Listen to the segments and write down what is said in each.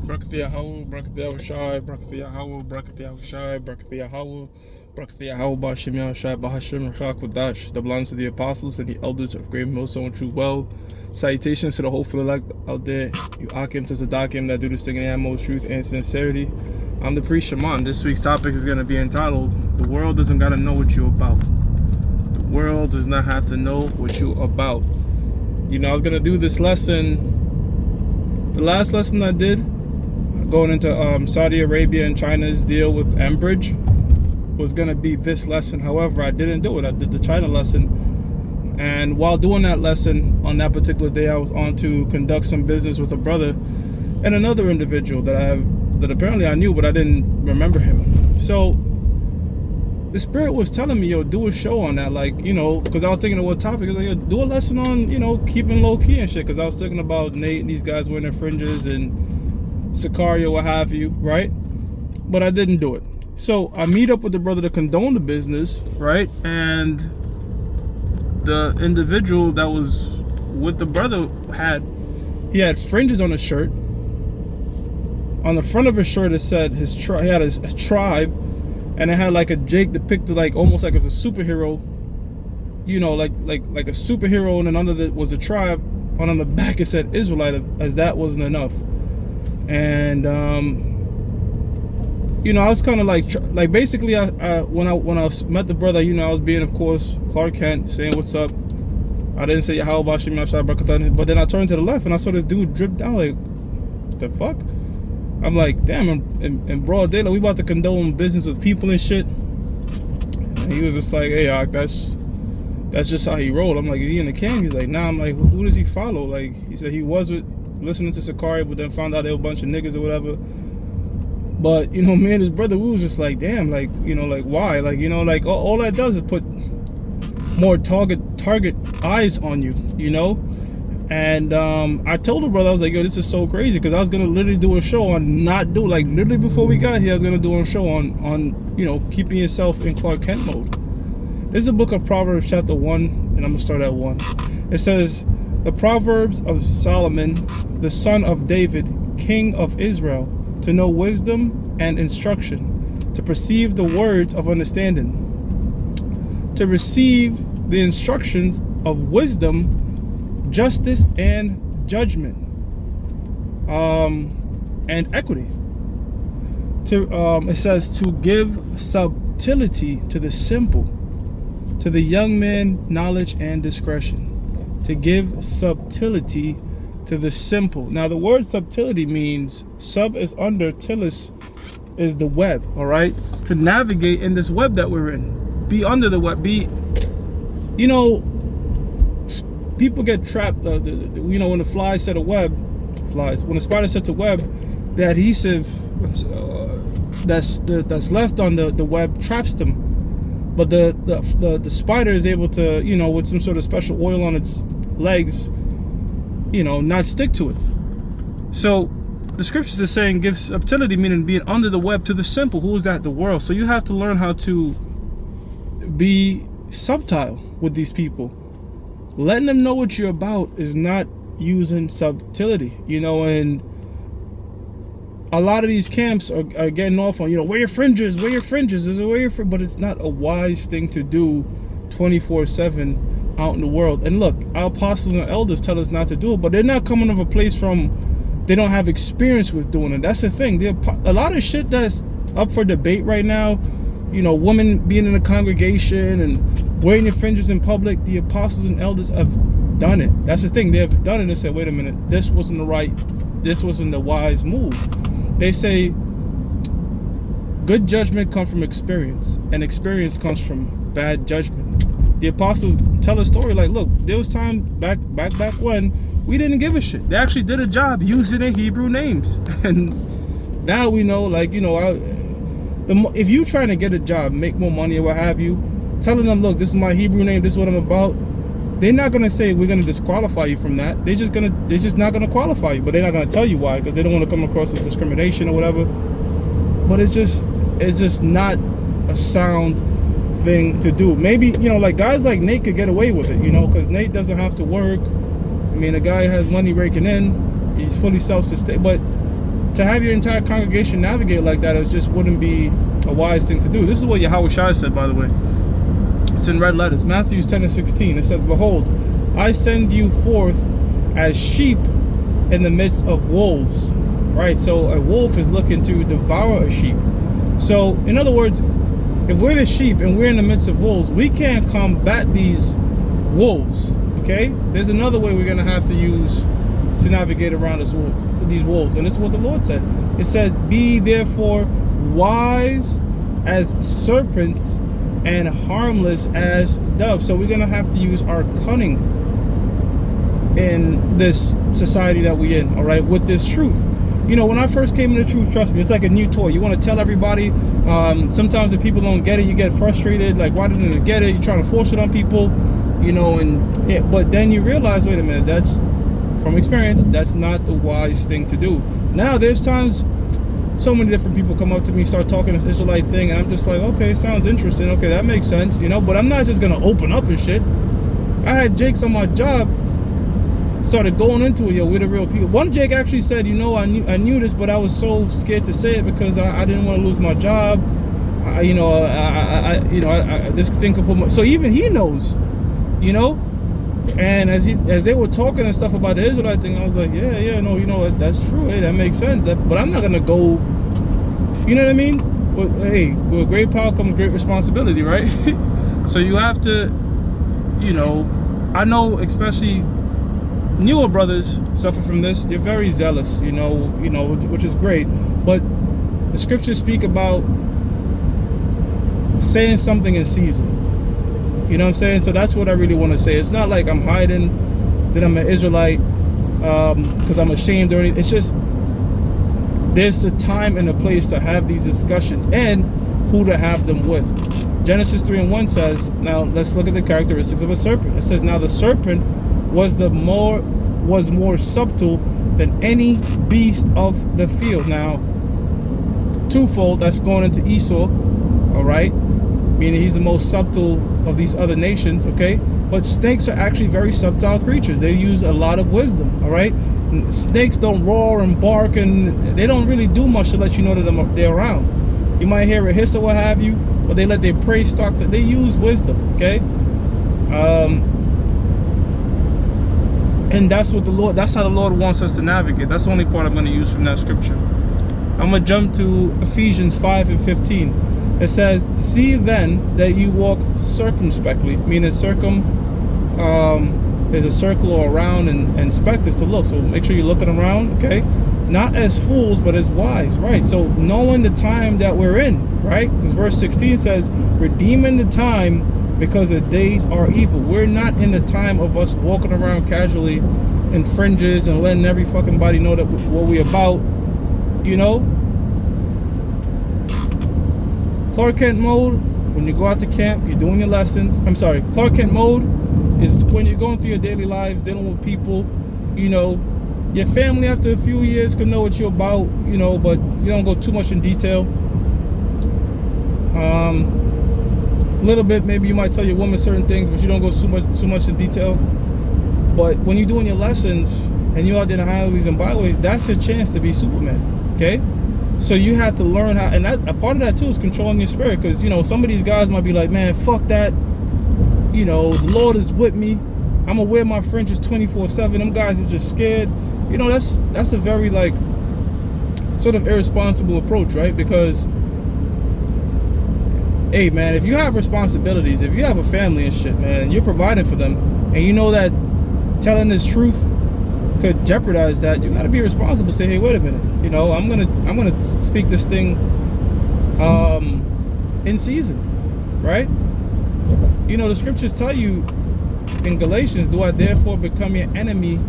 Brakthia Howell, Brakthia Shai, Brakthia Howell, Brakthia Shai, Brakthia Howell, Brakthia Howell, Bashim Shai, Bahashim Rachakudash, the blondes of the apostles and the elders of Great Millstone and True Well. Salutations to the hopeful elect out there, you Akim to Zadakim that do this thing in the most truth and sincerity. I'm the priest Shaman. This week's topic is going to be entitled, The World Doesn't Gotta Know What You About. The world does not have to know what you about. You know, I was going to do this lesson, the last lesson I did, going into Saudi Arabia and China's deal with Enbridge, was going to be this lesson. However, I didn't do it. I did the China lesson. And while doing that lesson on that particular day, I was on to conduct some business with a brother and another individual that apparently I knew, but I didn't remember him. So the spirit was telling me, yo, do a show on that, like, you know, because I was thinking of what topic. Like, yo, do a lesson on, you know, keeping low key and shit, because I was thinking about Nate and these guys wearing their fringes and Sicario, what have you, right? But I didn't do it. So I meet up with the brother to condone the business, right? And the individual that was with the brother had fringes on his shirt. On the front of his shirt it said he had a tribe, and it had like a Jake depicted, like almost like it's a superhero, you know, like a superhero, and then under it was a tribe, and on the back it said Israelite, as that wasn't enough. And you know, I was kind of like basically when I met the brother, you know, I was being, of course, Clark Kent, saying what's up. I didn't say how about Shimmy, but then I turned to the left and I saw this dude drip down. Like, what the fuck? I'm like, damn, in broad daylight, we about to condone business with people and shit. And he was just like, hey, that's just how he rolled. I'm like, is he in the camp? He's like, nah. I'm like, who does he follow? Like, he said he was listening to Sicario, but then found out they were a bunch of niggas or whatever. But, you know, me and his brother, we was just like, damn, like, you know, like, why? Like, you know, like, all that does is put more target eyes on you, you know? And I told the brother, I was like, yo, this is so crazy, because I was going to literally do a show on literally before we got here, I was going to do a show on, you know, keeping yourself in Clark Kent mode. This is a book of Proverbs, chapter 1, and I'm going to start at 1. It says, the Proverbs of Solomon, the son of David, king of Israel, to know wisdom and instruction, to perceive the words of understanding, to receive the instructions of wisdom, justice and judgment, and equity. It says to give subtlety to the simple, to the young man knowledge and discretion. To give subtlety to the simple. Now the word subtlety means sub is under, tilis is the web, all right? To navigate in this web that we're in. Be under the web. Be, you know, people get trapped, you know, when the flies set a web, when the spider sets a web, the adhesive that's left on the web traps them. But the spider is able to, you know, with some sort of special oil on its legs, you know, not stick to it. So the scriptures are saying give subtlety, meaning being under the web, to the simple. Who is that? The world. So you have to learn how to be subtle with these people. Letting them know what you're about is not using subtlety, you know. And a lot of these camps are getting off on, you know, wear your fringes, but it's not a wise thing to do 24/7 out in the world. And look, our apostles and elders tell us not to do it, but they're not coming from a place from, they don't have experience with doing it. That's the thing. A lot of shit that's up for debate right now, you know, women being in a congregation and wearing your fringes in public, the apostles and elders have done it. That's the thing. They have done it and said, wait a minute, this wasn't the wise move. They say good judgment comes from experience, and experience comes from bad judgment. The apostles tell a story like, look, there was time back when we didn't give a shit. They actually did a job using their Hebrew names. And now we know, like, you know, if you trying to get a job, make more money or what have you, telling them, look, this is my Hebrew name, this is what I'm about, they're not gonna say we're gonna disqualify you from that. They're just not gonna qualify you, but they're not gonna tell you why, because they don't want to come across as discrimination or whatever. But it's just not a sound thing to do. Maybe, you know, like guys like Nate could get away with it, you know, because Nate doesn't have to work. I mean, the guy has money raking in, he's fully self-sustained. But to have your entire congregation navigate like that, it just wouldn't be a wise thing to do. This is what Yahweh Shai said, by the way. It's in red letters. Matthew 10:16. It says, "Behold, I send you forth as sheep in the midst of wolves." Right? So a wolf is looking to devour a sheep. So, in other words, if we're the sheep and we're in the midst of wolves, we can't combat these wolves. Okay? There's another way we're going to have to use to navigate around these wolves. And this is what the Lord said. It says, "Be therefore wise as serpents and harmless as doves." So we're going to have to use our cunning in this society that we're in, all right, with this truth. You know, when I first came into truth, trust me, it's like a new toy. You want to tell everybody. Sometimes if people don't get it, you get frustrated. Like, why didn't they get it? You're trying to force it on people, you know, and yeah, but then you realize, wait a minute, that's, from experience, that's not the wise thing to do. Now, there's times so many different people come up to me, start talking this Israelite thing, and I'm just like, okay, sounds interesting. Okay, that makes sense, you know, but I'm not just going to open up and shit. I had Jakes on my job, started going into it, yo, we're the real people. One Jake actually said, you know, I knew this, but I was so scared to say it because I didn't want to lose my job. This thing could put my, so even he knows, you know. And as they were talking and stuff about the Israelite thing, I was like, yeah, no, you know, that's true. Hey, that makes sense. But I'm not gonna go, you know what I mean? Well, hey, with great power comes great responsibility, right? So you have to, you know, I know especially newer brothers suffer from this. You're very zealous, you know, which is great. But the scriptures speak about saying something in season. You know what I'm saying? So that's what I really want to say. It's not like I'm hiding that I'm an Israelite because I'm ashamed or anything. It's just there's a time and a place to have these discussions and who to have them with. Genesis 3:1 says, now let's look at the characteristics of a serpent. It says, now the serpent was more subtle than any beast of the field. Now, twofold, that's going into Esau, all right? Meaning he's the most subtle of these other nations, okay? But snakes are actually very subtle creatures. They use a lot of wisdom, all right? And snakes don't roar and bark, and they don't really do much to let you know that they're around. You might hear a hiss or what have you, but they let their prey stalk. They use wisdom, okay? And that's how the Lord wants us to navigate. That's the only part I'm going to use from that scripture. I'm going to jump to Ephesians 5:15. It says, see then that you walk circumspectly, meaning there's a circle or around, and spect is to look. So make sure you're looking around, okay? Not as fools, but as wise, right? So knowing the time that we're in, right? Because verse 16 says, redeeming the time because the days are evil. We're not in the time of us walking around casually in fringes and letting every fucking body know that what we about, you know? Clark Kent mode, when you go out to camp, you're doing your lessons. I'm sorry, Clark Kent mode is when you're going through your daily lives, dealing with people, you know. Your family after a few years can know what you're about, you know, but you don't go too much in detail. A little bit, maybe you might tell your woman certain things, but you don't go too much in detail. But when you're doing your lessons and you're out there in the highways and byways, that's your chance to be Superman, okay? So you have to learn how, and that, a part of that too is controlling your spirit, because, you know, some of these guys might be like, man, fuck that, you know, the Lord is with me, I'm gonna wear my fringes 24/7. Them guys is just scared. You know, that's a very, like, sort of irresponsible approach, right? Because, hey man, if you have responsibilities, if you have a family and shit, man, you're providing for them, and you know that telling this truth could jeopardize that, you got to be responsible. Say, hey, wait a minute, you know, I'm gonna speak this thing in season, right? You know, the scriptures tell you in Galatians, do I therefore become your enemy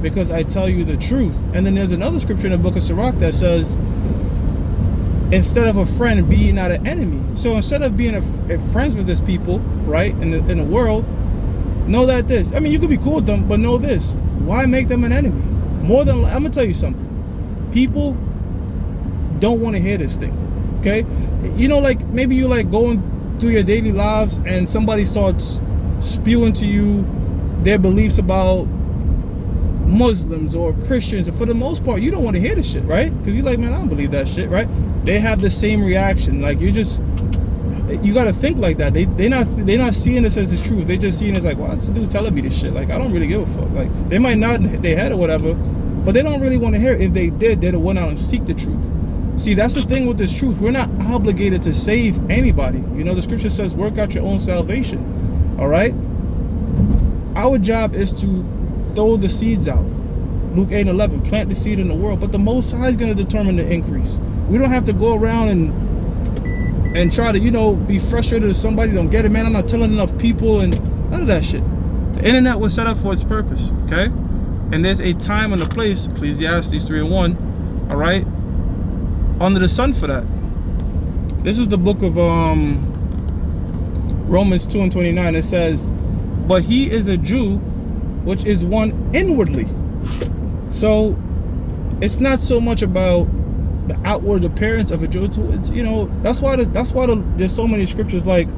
because I tell you the truth? And then there's another scripture in the book of Sirach that says, instead of a friend, be ye not an enemy. So instead of being friends with these people, right, in the world, know that this, I mean, you could be cool with them, but know this, why make them an enemy? More than, I'm gonna tell you something, people don't want to hear this thing, okay? You know, like, maybe you like going through your daily lives and somebody starts spewing to you their beliefs about Muslims or Christians, and for the most part, you don't want to hear the shit, right? Because you're like, man, I don't believe that shit, right? They have the same reaction. Like, you got to think like that. They're not seeing this as the truth. They just seeing it as like, well, what's the dude telling me this shit? Like, I don't really give a fuck. Like, they might nod their head or whatever, but they don't really want to hear it. If they did, they'd have went out and seek the truth. See, that's the thing with this truth. We're not obligated to save anybody. You know, the scripture says, work out your own salvation. All right? Our job is to throw the seeds out. Luke 8:11, plant the seed in the world. But the Most High is going to determine the increase. We don't have to go around and try to, you know, be frustrated if somebody don't get it. Man, I'm not telling enough people, and none of that shit. The internet was set up for its purpose, okay? And there's a time and a place, Ecclesiastes 3:1, all right, under the sun for that. This is the book of Romans 2:29. It says, but he is a Jew, which is one inwardly. So it's not so much about the outward appearance of a Jew. It's, you know, that's why there's so many scriptures like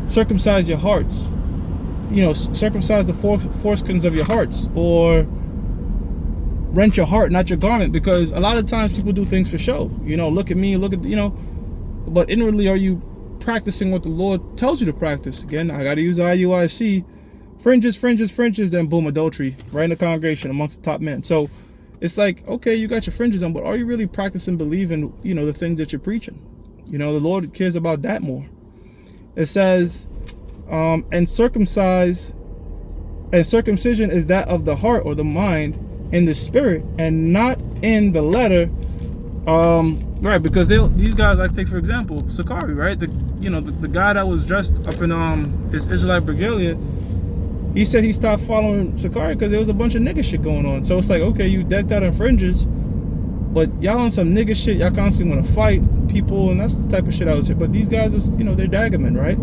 circumcise your hearts, you know, circumcise the foreskins of your hearts, or rent your heart, not your garment, because a lot of times people do things for show. You know, look at me, look at, you know, but inwardly, are you practicing what the Lord tells you to practice? Again, I got to use IUIC. Fringes, and boom, adultery, right in the congregation amongst the top men. So it's like, okay, you got your fringes on, but are you really practicing believing, you know, the things that you're preaching? You know, the Lord cares about that more. It says, and circumcision is that of the heart or the mind in the spirit, and not in the letter. Right, because these guys, like, take for example Sakari, right? The guy that was dressed up in his Israelite regalia. He said he stopped following Sakari because there was a bunch of nigga shit going on. So it's like, okay, you decked out in fringes, but y'all on some nigga shit. Y'all constantly want to fight people, and that's the type of shit I was here. But these guys is, you know, they're dagamen, right?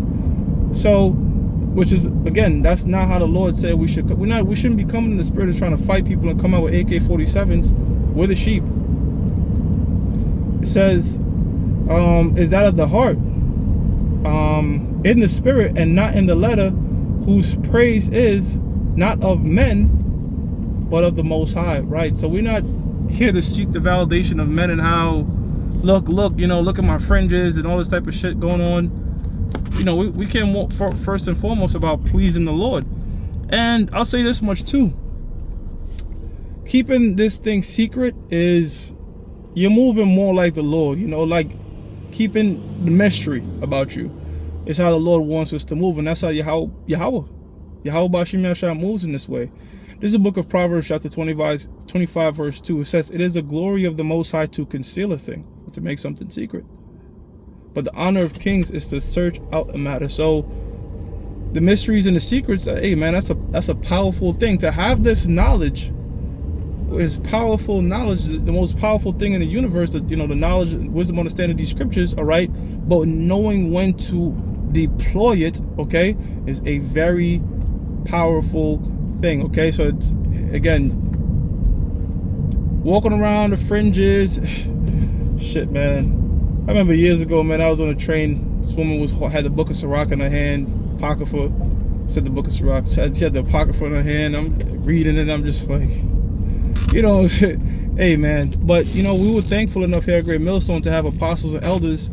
So, which is, again, that's not how the Lord said we should. We shouldn't be coming in the spirit of trying to fight people and come out with AK-47s. We're the sheep. It says, is that of the heart, in the spirit, and not in the letter, whose praise is not of men, but of the Most High, right? So we're not here to seek the validation of men and how, look, you know, look at my fringes and all this type of shit going on. You know, we can walk first and foremost about pleasing the Lord. And I'll say this much too. Keeping this thing secret is, you're moving more like the Lord, you know, like keeping the mystery about you. It's how the Lord wants us to move, and that's how Yahweh Bashim Yahshua moves in this way. This is the book of Proverbs, chapter 25, verse 2. It says, it is the glory of the Most High to conceal a thing, to make something secret. But the honor of kings is to search out a matter. So the mysteries and the secrets, hey man, that's a powerful thing. To have this knowledge is powerful knowledge, the most powerful thing in the universe. That, you know, the knowledge, wisdom, understanding these scriptures, all right, but knowing when to deploy it, okay, is a very powerful thing. Okay, so it's, again, walking around the fringes, shit, man. I remember years ago, man, I was on a train. This woman had the book of Sirach in her hand, apocrypha. Said the book of Sirach. She had the apocrypha in her hand. I'm reading it. I'm just like, you know, hey man. But you know, we were thankful enough here at Great Millstone to have apostles and elders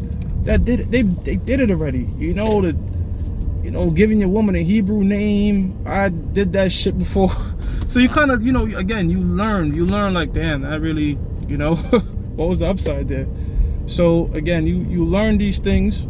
that did it. They did it already. You know, giving your woman a Hebrew name. I did that shit before. So you kind of, you know, again, you learn like, damn, I really, you know, what was the upside there? So again, you learn these things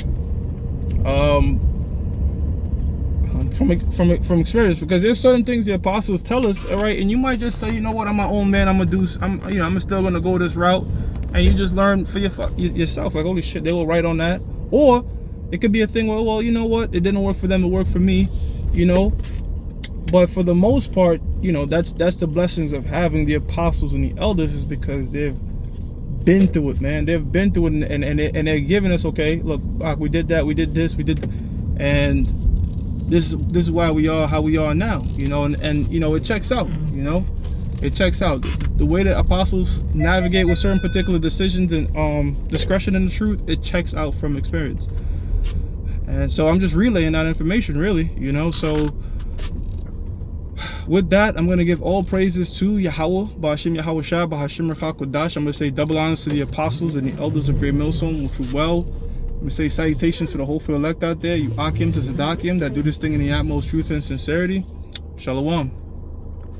from experience, because there's certain things the apostles tell us, all right, and you might just say, you know what, I'm my own man, I'm still gonna go this route, and you just learn for yourself, like, holy shit, they will write on that. Or it could be a thing where, well, you know what, it didn't work for them, it worked for me, you know. But for the most part, you know, that's the blessings of having the apostles and the elders, is because they've been through it, man. They've been through it, and they're giving us, okay, look, we did that, we did this, and this is why we are how we are now, you know. And you know, it checks out, you know, it checks out. The way that apostles navigate with certain particular decisions and discretion in the truth, it checks out from experience. And so I'm just relaying that information, really, you know. So With that, I'm going to give all praises to Yahweh, Ba'ashim Yahweh Shah, Ba'ashim Rakha Kodash. I'm going to say double honors to the apostles and the elders of Great Millstone, which were well. I'm going to say salutations to the whole elect out there, you Akim to Sadakim that do this thing in the utmost truth and sincerity. Shalom.